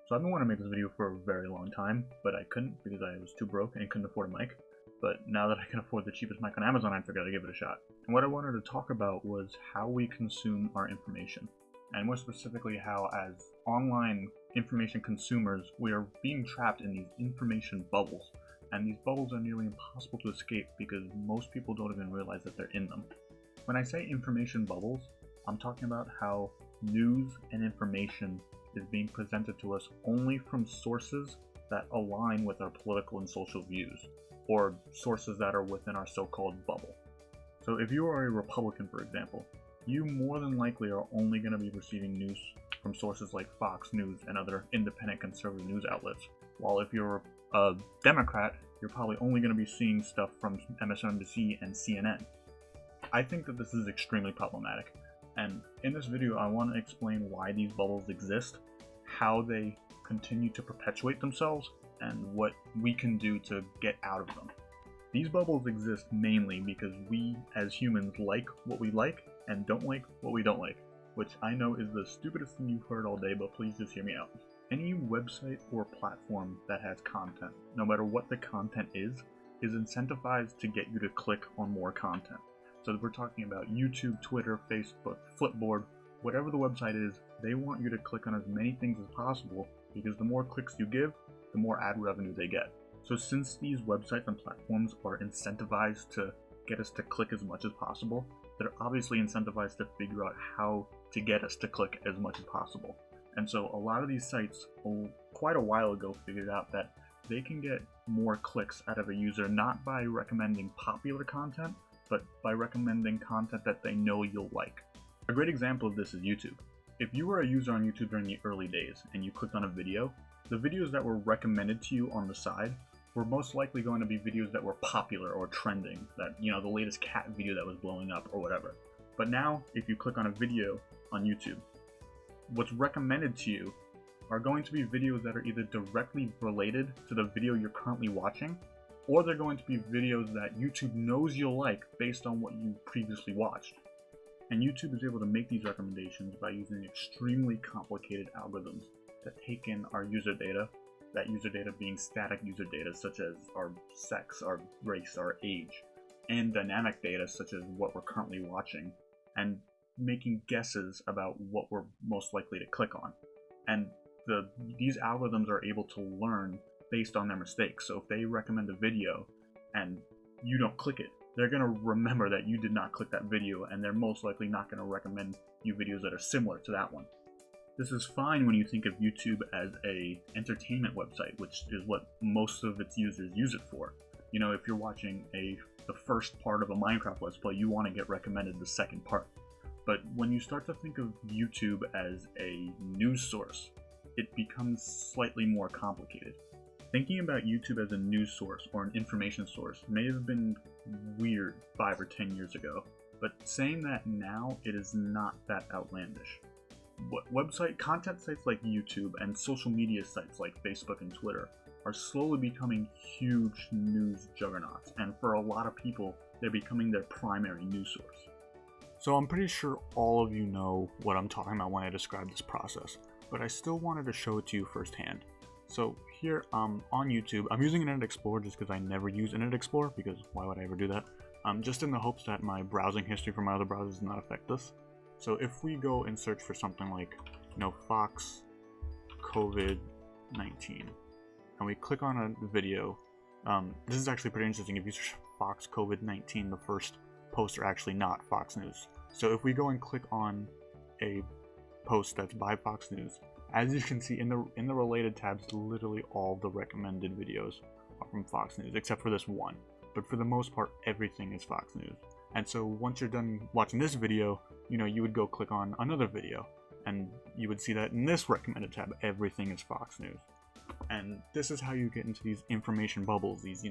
So I've been wanting to make this video for a very long time, but I couldn't because I was too broke and couldn't afford a mic. But now that I can afford the cheapest mic on Amazon, I figured I'd give it a shot. And what I wanted to talk about was how we consume our information. And more specifically, how as online information consumers, we are being trapped in these information bubbles. And these bubbles are nearly impossible to escape because most people don't even realize that they're in them. When I say information bubbles, I'm talking about how news and information is being presented to us only from sources that align with our political and social views, or sources that are within our so-called bubble. So if you are a Republican, for example, you more than likely are only going to be receiving news from sources like Fox News and other independent conservative news outlets. While if you're a Democrat, you're probably only going to be seeing stuff from MSNBC and CNN. I think that this is extremely problematic, and in this video I want to explain why these bubbles exist, how they continue to perpetuate themselves, and what we can do to get out of them. These bubbles exist mainly because we as humans like what we like and don't like what we don't like, which I know is the stupidest thing you've heard all day, but please just hear me out. Any website or platform that has content, no matter what the content is incentivized to get you to click on more content. So we're talking about YouTube, Twitter, Facebook, Flipboard, whatever the website is, they want you to click on as many things as possible because the more clicks you give, the more ad revenue they get. So since these websites and platforms are incentivized to get us to click as much as possible, they're obviously incentivized to figure out how to get us to click as much as possible. And so a lot of these sites, quite a while ago, figured out that they can get more clicks out of a user not by recommending popular content, but by recommending content that they know you'll like. A great example of this is YouTube. If you were a user on YouTube during the early days and you clicked on a video, the videos that were recommended to you on the side were most likely going to be videos that were popular or trending, that, you know, the latest cat video that was blowing up or whatever. But now, if you click on a video on YouTube, what's recommended to you are going to be videos that are either directly related to the video you're currently watching, or they're going to be videos that YouTube knows you'll like based on what you previously watched. And YouTube is able to make these recommendations by using extremely complicated algorithms that take in our user data, that user data being static user data such as our sex, our race, our age, and dynamic data such as what we're currently watching, and making guesses about what we're most likely to click on. And these algorithms are able to learn based on their mistakes. So if they recommend a video and you don't click it, they're going to remember that you did not click that video, and they're most likely not going to recommend you videos that are similar to that one. This is fine when you think of YouTube as a entertainment website, which is what most of its users use it for. You know, if you're watching the first part of a Minecraft Let's Play, you want to get recommended the second part. But when you start to think of YouTube as a news source, it becomes slightly more complicated. Thinking about YouTube as a news source or an information source may have been weird 5 or 10 years ago, but saying that now, it is not that outlandish. Content sites like YouTube and social media sites like Facebook and Twitter are slowly becoming huge news juggernauts, and for a lot of people, they're becoming their primary news source. So I'm pretty sure all of you know what I'm talking about when I describe this process, but I still wanted to show it to you firsthand. So here on YouTube, I'm using Internet Explorer just because I never use Internet Explorer, because why would I ever do that? Just in the hopes that my browsing history from my other browsers does not affect this. So if we go and search for something like, Fox COVID-19, and we click on a video, this is actually pretty interesting. If you search Fox COVID-19, the first posts are actually not Fox News. So if we go and click on a post that's by Fox News, as you can see in the related tabs, literally all the recommended videos are from Fox News, except for this one. But for the most part, everything is Fox News. And so once you're done watching this video, you would go click on another video, and you would see that in this recommended tab, everything is Fox News. And this is how you get into these information bubbles, these,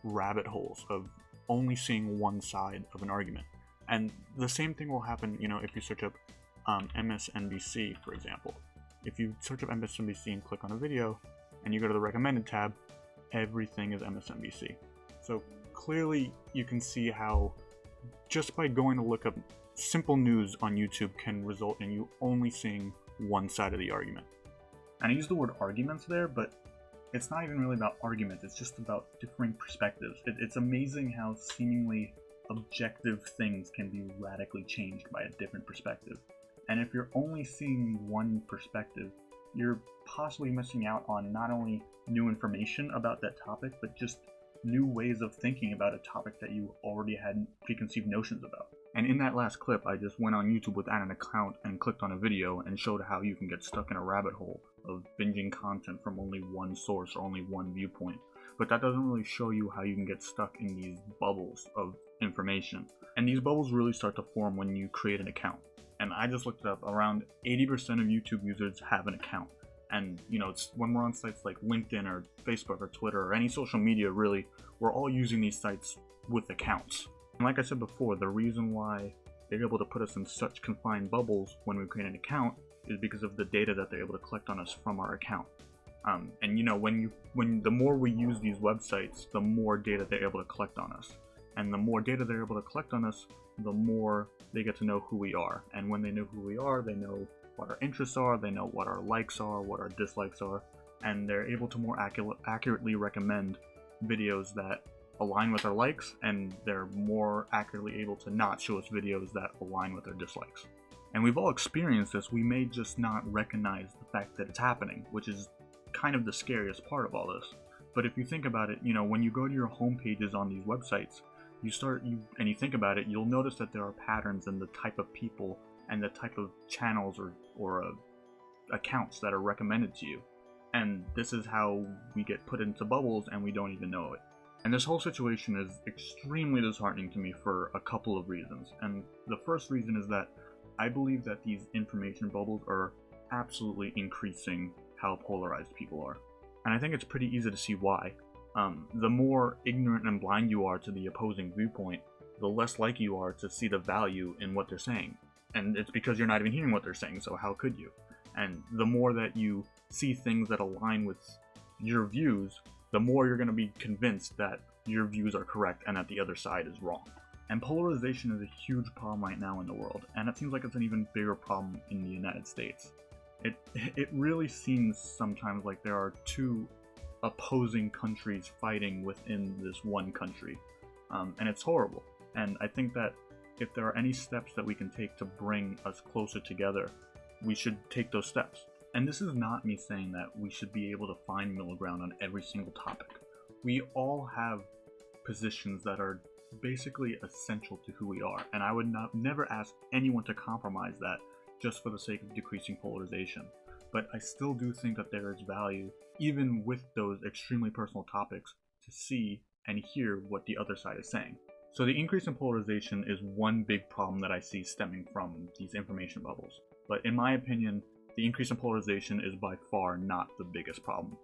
rabbit holes of only seeing one side of an argument. And the same thing will happen, if you search up MSNBC, for example. If you search up MSNBC and click on a video, and you go to the recommended tab, everything is MSNBC. So clearly you can see how just by going to look up simple news on YouTube can result in you only seeing one side of the argument. And I use the word arguments there, but it's not even really about arguments, it's just about differing perspectives. It's amazing how seemingly objective things can be radically changed by a different perspective. And if you're only seeing one perspective, you're possibly missing out on not only new information about that topic, but just new ways of thinking about a topic that you already had preconceived notions about. And in that last clip, I just went on YouTube without an account and clicked on a video and showed how you can get stuck in a rabbit hole of binging content from only one source or only one viewpoint. But that doesn't really show you how you can get stuck in these bubbles of information. And these bubbles really start to form when you create an account. And I just looked it up, around 80% of YouTube users have an account. And it's when we're on sites like LinkedIn or Facebook or Twitter or any social media, really, we're all using these sites with accounts. And like I said before, the reason why they're able to put us in such confined bubbles when we create an account is because of the data that they're able to collect on us from our account. And when the more we use these websites, the more data they're able to collect on us. And the more data they're able to collect on us, the more they get to know who we are. And when they know who we are, they know what our interests are, they know what our likes are, what our dislikes are, and they're able to more accurately recommend videos that align with our likes, and they're more accurately able to not show us videos that align with our dislikes. And we've all experienced this, we may just not recognize the fact that it's happening, which is kind of the scariest part of all this. But if you think about it, when you go to your home pages on these websites, you think about it, you'll notice that there are patterns in the type of people and the type of channels or accounts that are recommended to you. And this is how we get put into bubbles and we don't even know it. And this whole situation is extremely disheartening to me for a couple of reasons. And the first reason is that I believe that these information bubbles are absolutely increasing how polarized people are. And I think it's pretty easy to see why. The more ignorant and blind you are to the opposing viewpoint, the less likely you are to see the value in what they're saying. And it's because you're not even hearing what they're saying, so how could you? And the more that you see things that align with your views, the more you're going to be convinced that your views are correct and that the other side is wrong. And polarization is a huge problem right now in the world, and it seems like it's an even bigger problem in the United States. It really seems sometimes like there are two opposing countries fighting within this one country, and it's horrible. And I think that if there are any steps that we can take to bring us closer together, we should take those steps. And this is not me saying that we should be able to find middle ground on every single topic. We all have positions that are basically essential to who we are, and I would never ask anyone to compromise that just for the sake of decreasing polarization. But I still do think that there is value, even with those extremely personal topics, to see and hear what the other side is saying. So the increase in polarization is one big problem that I see stemming from these information bubbles. But in my opinion, the increase in polarization is by far not the biggest problem.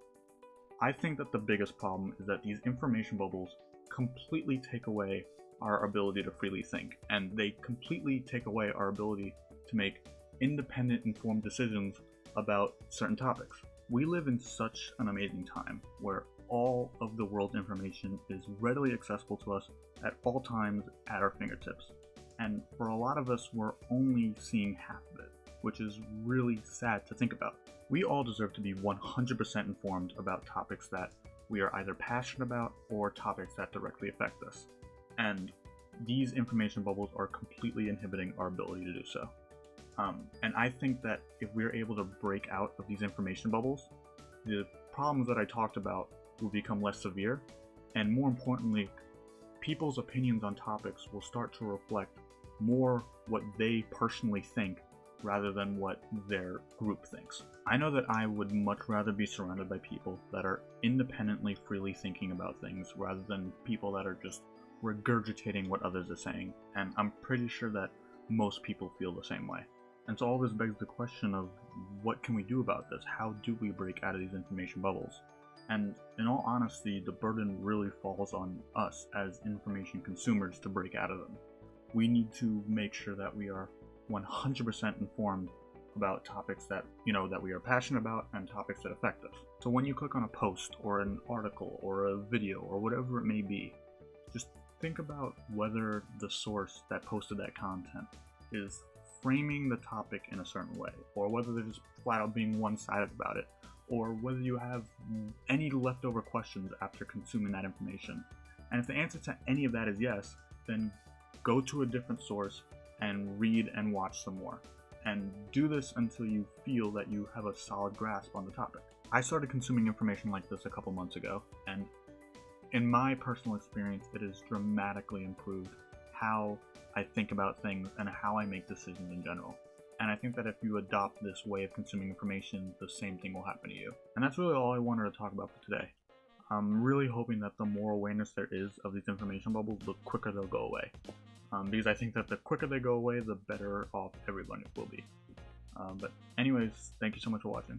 I think that the biggest problem is that these information bubbles completely take away our ability to freely think, and they completely take away our ability to make independent, informed decisions about certain topics. We live in such an amazing time where all of the world's information is readily accessible to us at all times at our fingertips. And for a lot of us, we're only seeing half of it, which is really sad to think about. We all deserve to be 100% informed about topics that we are either passionate about or topics that directly affect us. And these information bubbles are completely inhibiting our ability to do so. And I think that if we're able to break out of these information bubbles, the problems that I talked about will become less severe, and more importantly, people's opinions on topics will start to reflect more what they personally think rather than what their group thinks. I know that I would much rather be surrounded by people that are independently freely thinking about things rather than people that are just regurgitating what others are saying, and I'm pretty sure that most people feel the same way. And so all this begs the question of what can we do about this? How do we break out of these information bubbles? And in all honesty, the burden really falls on us as information consumers to break out of them. We need to make sure that we are 100% informed about topics that we are passionate about and topics that affect us. So when you click on a post or an article or a video or whatever it may be, just think about whether the source that posted that content is framing the topic in a certain way, or whether they're just flat out being one-sided about it, or whether you have any leftover questions after consuming that information. And if the answer to any of that is yes, then go to a different source and read and watch some more. And do this until you feel that you have a solid grasp on the topic. I started consuming information like this a couple months ago, and in my personal experience, it has dramatically improved how I think about things and how I make decisions in general. And I think that if you adopt this way of consuming information, the same thing will happen to you. And that's really all I wanted to talk about for today. I'm really hoping that the more awareness there is of these information bubbles, the quicker they'll go away. Because I think that the quicker they go away, the better off everyone will be. But anyways, thank you so much for watching.